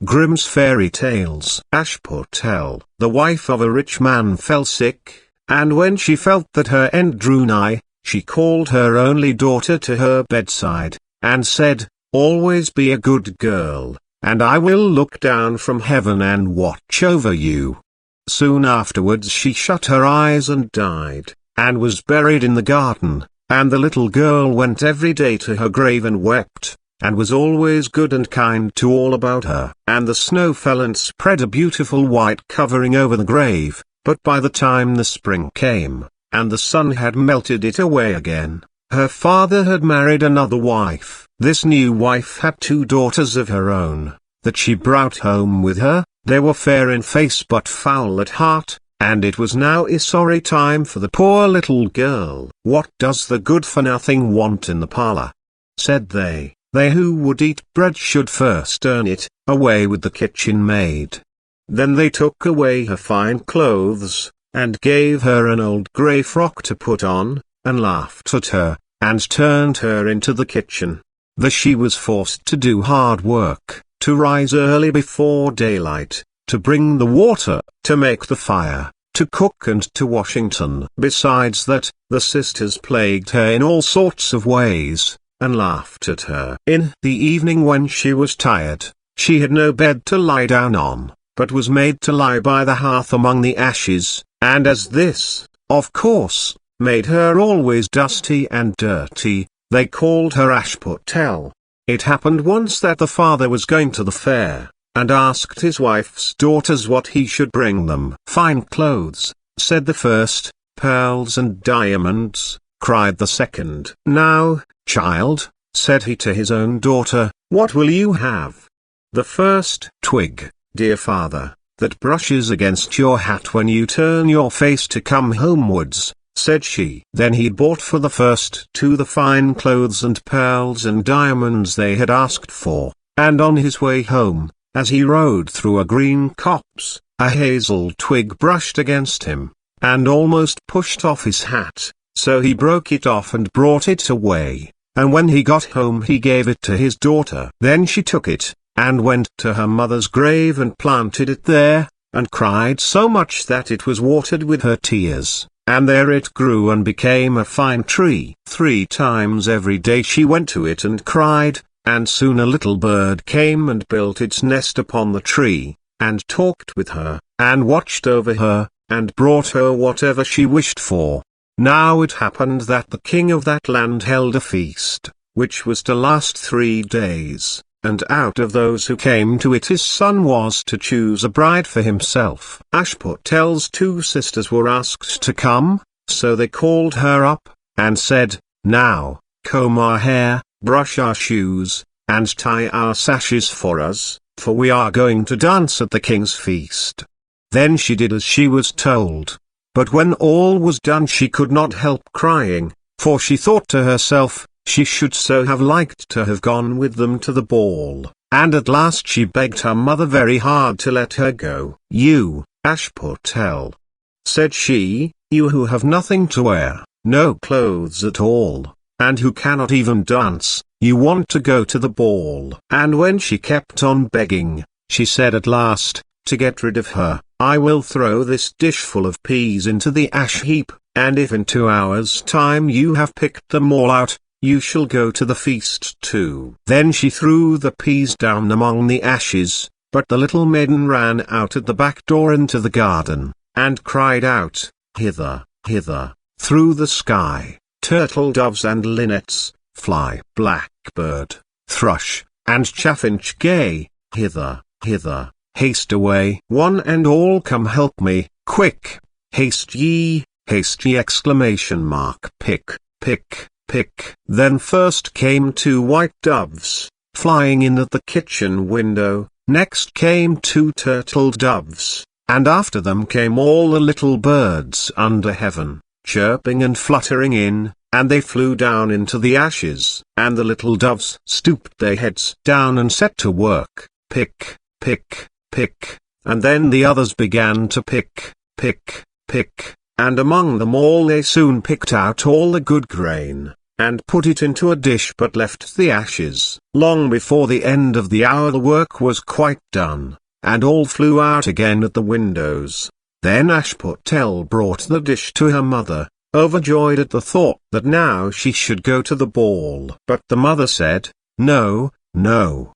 Grimm's Fairy Tales. Ashputtel, the wife of a rich man, fell sick, and when she felt that her end drew nigh, she called her only daughter to her bedside, and said, "Always be a good girl, and I will look down from heaven and watch over you." Soon afterwards she shut her eyes and died, and was buried in the garden, and the little girl went every day to her grave and wept, and was always good and kind to all about her. And the snow fell and spread a beautiful white covering over the grave, but by the time the spring came, and the sun had melted it away again, her father had married another wife. This new wife had 2 daughters of her own, that she brought home with her. They were fair in face but foul at heart, and it was now a sorry time for the poor little girl. "What does the good-for-nothing want in the parlour?" said they. "They who would eat bread should first earn it. Away with the kitchen maid." Then they took away her fine clothes, and gave her an old grey frock to put on, and laughed at her, and turned her into the kitchen. Thus she was forced to do hard work, to rise early before daylight, to bring the water, to make the fire, to cook and to Washington. Besides that, the sisters plagued her in all sorts of ways, and laughed at her. In the evening when she was tired, she had no bed to lie down on, but was made to lie by the hearth among the ashes, and as this, of course, made her always dusty and dirty, they called her Ashputtel. It happened once that the father was going to the fair, and asked his wife's daughters what he should bring them. "Fine clothes," said the first. "Pearls and diamonds," cried the second. "Now, child," said he to his own daughter, "what will you have?" The first. "Twig, dear father, that brushes against your hat when you turn your face to come homewards," said she. Then he bought for the first 2 the fine clothes and pearls and diamonds they had asked for, and on his way home, as he rode through a green copse, a hazel twig brushed against him, and almost pushed off his hat, so he broke it off and brought it away, and when he got home he gave it to his daughter. Then she took it, and went to her mother's grave and planted it there, and cried so much that it was watered with her tears. And there it grew and became a fine tree. 3 times every day she went to it and cried, and soon a little bird came and built its nest upon the tree, and talked with her, and watched over her, and brought her whatever she wished for. Now it happened that the king of that land held a feast, which was to last 3 days. And out of those who came to it his son was to choose a bride for himself. Ashputtel's 2 sisters were asked to come, so they called her up, and said, "Now, comb our hair, brush our shoes, and tie our sashes for us, for we are going to dance at the king's feast." Then she did as she was told. But when all was done she could not help crying, for she thought to herself, she should so have liked to have gone with them to the ball, and at last she begged her mother very hard to let her go. "You, Ashputtel," said she, "you who have nothing to wear, no clothes at all, and who cannot even dance, you want to go to the ball." And when she kept on begging, she said at last, to get rid of her, "I will throw this dishful of peas into the ash heap, and if in 2 hours' time you have picked them all out, you shall go to the feast too." Then she threw the peas down among the ashes, but the little maiden ran out at the back door into the garden, and cried out, "Hither, hither, through the sky, turtle doves and linnets, fly, blackbird, thrush, and chaffinch gay, hither, hither, haste away, one and all come help me, quick, haste ye, exclamation mark, pick, pick, pick." Then first came 2 white doves, flying in at the kitchen window, next came 2 turtle doves, and after them came all the little birds under heaven, chirping and fluttering in, and they flew down into the ashes. And the little doves stooped their heads down and set to work, pick, pick, pick, and then the others began to pick, pick, pick, and among them all they soon picked out all the good grain, and put it into a dish but left the ashes. Long before the end of the hour the work was quite done, and all flew out again at the windows. Then Ashputtel brought the dish to her mother, overjoyed at the thought that now she should go to the ball. But the mother said, "No, no.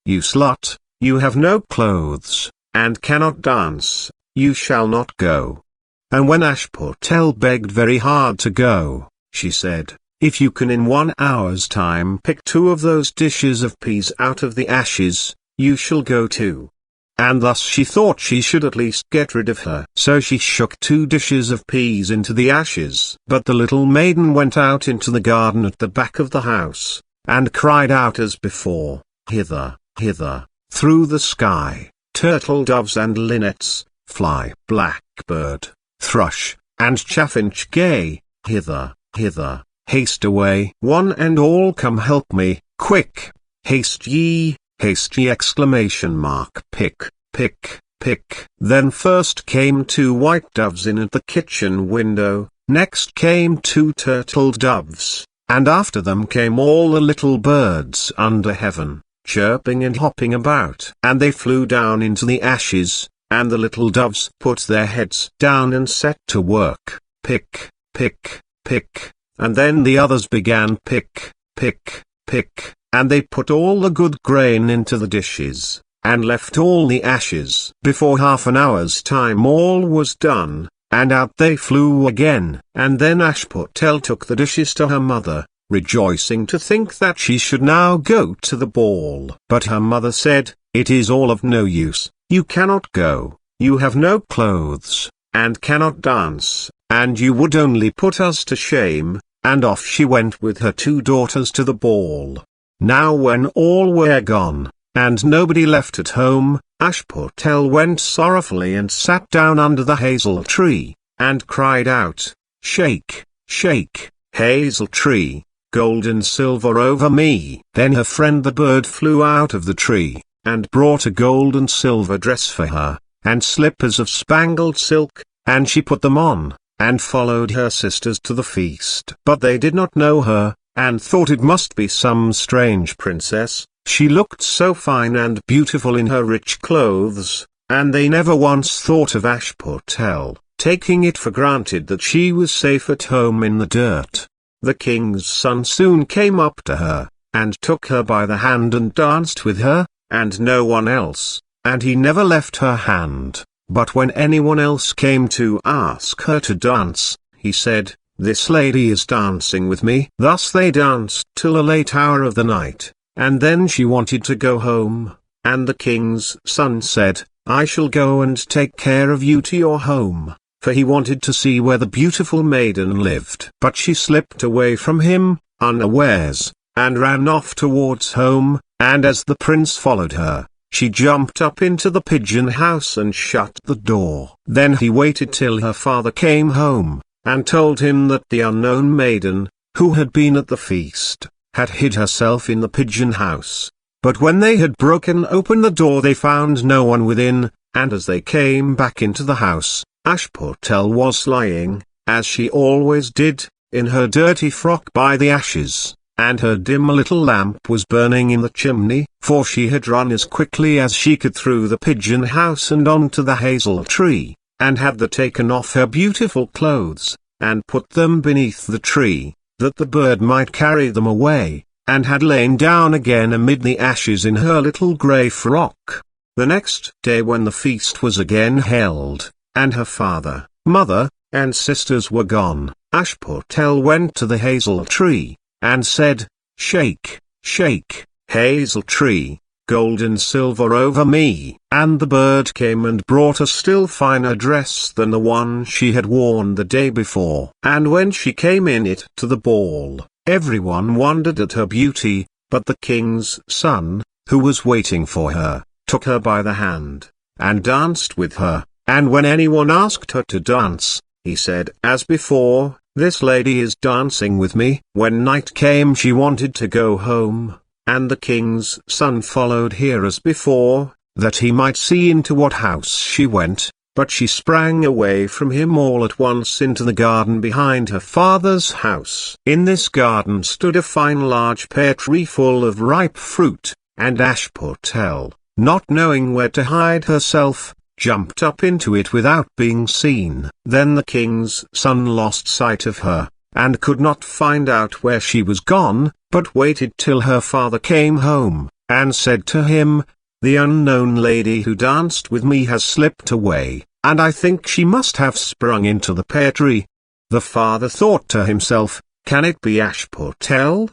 You slut, you have no clothes, and cannot dance, you shall not go." And when Ashputtel begged very hard to go, she said, "If you can in 1 hour's time pick 2 of those dishes of peas out of the ashes, you shall go too." And thus she thought she should at least get rid of her. So she shook 2 dishes of peas into the ashes. But the little maiden went out into the garden at the back of the house, and cried out as before, "Hither, hither, through the sky, turtle doves and linnets, fly, blackbird, thrush, and chaffinch gay, hither, hither, haste away, one and all come help me, quick, haste ye, exclamation mark, pick, pick, pick." Then first came 2 white doves in at the kitchen window, next came 2 turtle doves, and after them came all the little birds under heaven, chirping and hopping about. And they flew down into the ashes, and the little doves put their heads down and set to work, pick, pick, pick, and then the others began pick, pick, pick, and they put all the good grain into the dishes, and left all the ashes. Before half an hour's time all was done, and out they flew again. And then Ashputtel took the dishes to her mother, rejoicing to think that she should now go to the ball. But her mother said, "It is all of no use, you cannot go, you have no clothes, and cannot dance, and you would only put us to shame," and off she went with her 2 daughters to the ball. Now when all were gone, and nobody left at home, Ashputtel went sorrowfully and sat down under the hazel tree, and cried out, "Shake, shake, hazel tree, gold and silver over me." Then her friend the bird flew out of the tree, and brought a gold and silver dress for her, and slippers of spangled silk, and she put them on, and followed her sisters to the feast. But they did not know her, and thought it must be some strange princess, she looked so fine and beautiful in her rich clothes, and they never once thought of Ashputtel, taking it for granted that she was safe at home in the dirt. The king's son soon came up to her, and took her by the hand and danced with her, and no one else, and he never left her hand. But when anyone else came to ask her to dance, he said, "This lady is dancing with me." Thus they danced till a late hour of the night, and then she wanted to go home, and the king's son said, "I shall go and take care of you to your home," for he wanted to see where the beautiful maiden lived. But she slipped away from him, unawares, and ran off towards home, and as the prince followed her, she jumped up into the pigeon house and shut the door. Then he waited till her father came home, and told him that the unknown maiden, who had been at the feast, had hid herself in the pigeon house. But when they had broken open the door they found no one within, and as they came back into the house, Ashputtel was lying, as she always did, in her dirty frock by the ashes, and her dim little lamp was burning in the chimney, for she had run as quickly as she could through the pigeon house and on to the hazel tree, and had taken off her beautiful clothes, and put them beneath the tree, that the bird might carry them away, and had lain down again amid the ashes in her little grey frock. The next day when the feast was again held, and her father, mother, and sisters were gone, Ashputtel went to the hazel tree, and said, "Shake, shake, hazel tree, gold and silver over me." And the bird came and brought a still finer dress than the one she had worn the day before. And when she came in it to the ball, everyone wondered at her beauty, but the king's son, who was waiting for her, took her by the hand, and danced with her. And when anyone asked her to dance, he said as before, "This lady is dancing with me." When night came she wanted to go home, and the king's son followed her as before, that he might see into what house she went, but she sprang away from him all at once into the garden behind her father's house. In this garden stood a fine large pear tree full of ripe fruit, and Ashputtel, not knowing where to hide herself, jumped up into it without being seen. Then the king's son lost sight of her, and could not find out where she was gone, but waited till her father came home, and said to him, "The unknown lady who danced with me has slipped away, and I think she must have sprung into the pear tree." The father thought to himself, "Can it be Ashputtel?"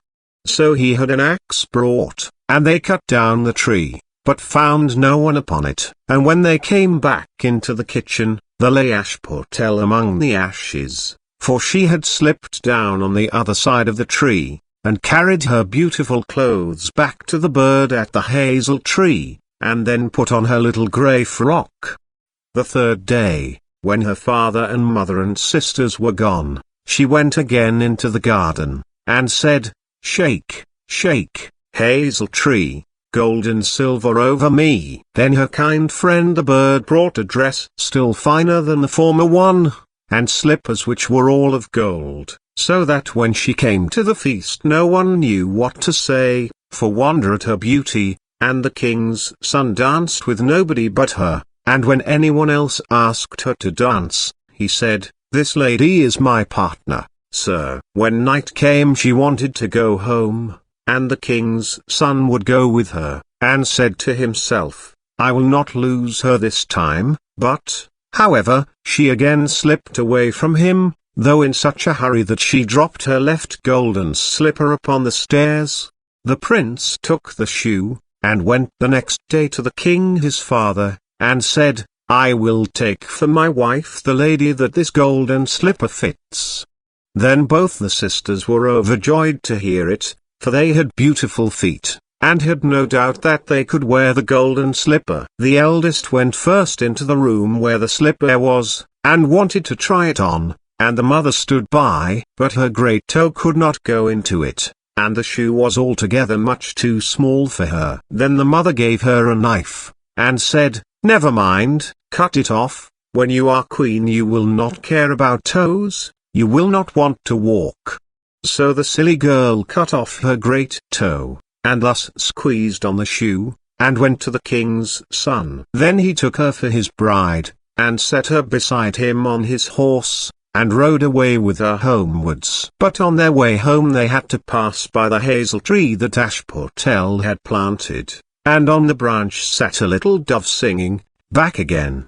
So he had an axe brought, and they cut down the tree, but found no one upon it. And when they came back into the kitchen, there lay Ashputtel among the ashes, for she had slipped down on the other side of the tree, and carried her beautiful clothes back to the bird at the hazel tree, and then put on her little grey frock. The third day, when her father and mother and sisters were gone, she went again into the garden, and said, "Shake, shake, hazel tree, gold and silver over me." Then her kind friend the bird brought a dress still finer than the former one, and slippers which were all of gold, so that when she came to the feast no one knew what to say, for wonder at her beauty, and the king's son danced with nobody but her, and when anyone else asked her to dance, he said, "This lady is my partner, sir." When night came she wanted to go home, and the king's son would go with her, and said to himself, "I will not lose her this time," but, however, she again slipped away from him, though in such a hurry that she dropped her left golden slipper upon the stairs. The prince took the shoe, and went the next day to the king his father, and said, "I will take for my wife the lady that this golden slipper fits." Then both the sisters were overjoyed to hear it, for they had beautiful feet, and had no doubt that they could wear the golden slipper. The eldest went first into the room where the slipper was, and wanted to try it on, and the mother stood by, but her great toe could not go into it, and the shoe was altogether much too small for her. Then the mother gave her a knife, and said, "Never mind, cut it off. When you are queen you will not care about toes, you will not want to walk." So the silly girl cut off her great toe, and thus squeezed on the shoe, and went to the king's son. Then he took her for his bride, and set her beside him on his horse, and rode away with her homewards. But on their way home they had to pass by the hazel tree that Ashputtel had planted, and on the branch sat a little dove singing, "Back again,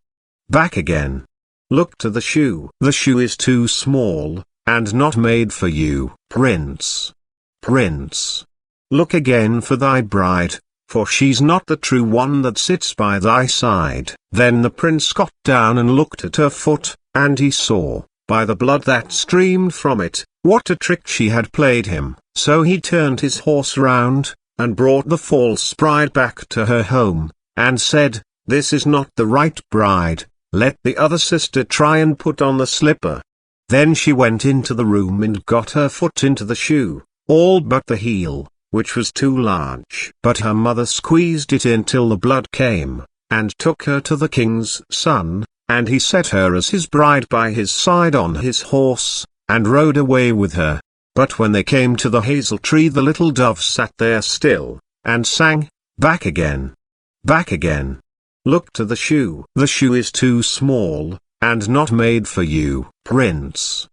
back again. Look to the shoe. The shoe is too small, and not made for you, prince. Prince. Look again for thy bride, for she's not the true one that sits by thy side." Then the prince got down and looked at her foot, and he saw, by the blood that streamed from it, what a trick she had played him. So he turned his horse round, and brought the false bride back to her home, and said, "This is not the right bride, let the other sister try and put on the slipper." Then she went into the room and got her foot into the shoe, all but the heel, which was too large. But her mother squeezed it in till the blood came, and took her to the king's son, and he set her as his bride by his side on his horse, and rode away with her. But when they came to the hazel tree the little dove sat there still, and sang, "Back again, back again. Look to the shoe. The shoe is too small, and not made for you, prince.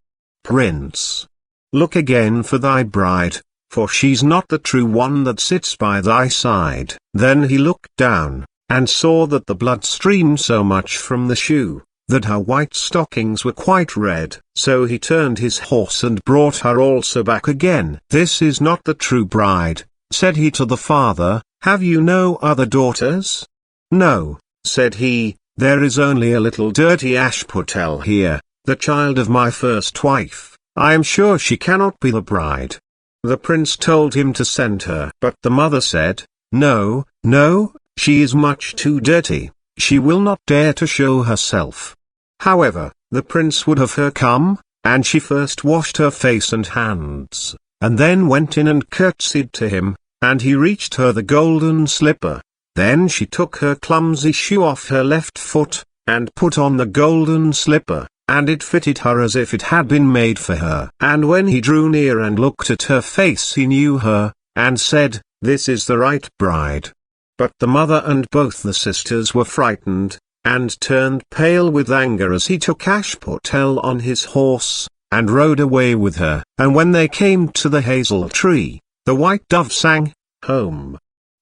Prince. Look again for thy bride, for she's not the true one that sits by thy side." Then he looked down, and saw that the blood streamed so much from the shoe, that her white stockings were quite red. So he turned his horse and brought her also back again. "This is not the true bride," said he to the father. "Have you no other daughters?" "No," said he, "there is only a little dirty Ashputtel here, the child of my first wife. I am sure she cannot be the bride." The prince told him to send her. But the mother said, "No, no, she is much too dirty, she will not dare to show herself." However, the prince would have her come, and she first washed her face and hands, and then went in and curtsied to him, and he reached her the golden slipper. Then she took her clumsy shoe off her left foot, and put on the golden slipper, and it fitted her as if it had been made for her. And when he drew near and looked at her face, he knew her, and said, "This is the right bride." But the mother and both the sisters were frightened, and turned pale with anger as he took Ashputtel on his horse, and rode away with her. And when they came to the hazel tree, the white dove sang, "Home,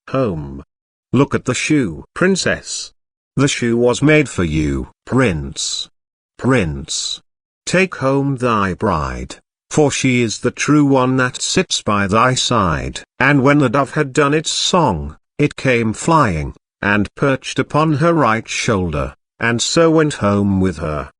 home. Look at the shoe, princess. The shoe was made for you, prince. Prince. Take home thy bride, for she is the true one that sits by thy side." And when the dove had done its song, it came flying, and perched upon her right shoulder, and so went home with her.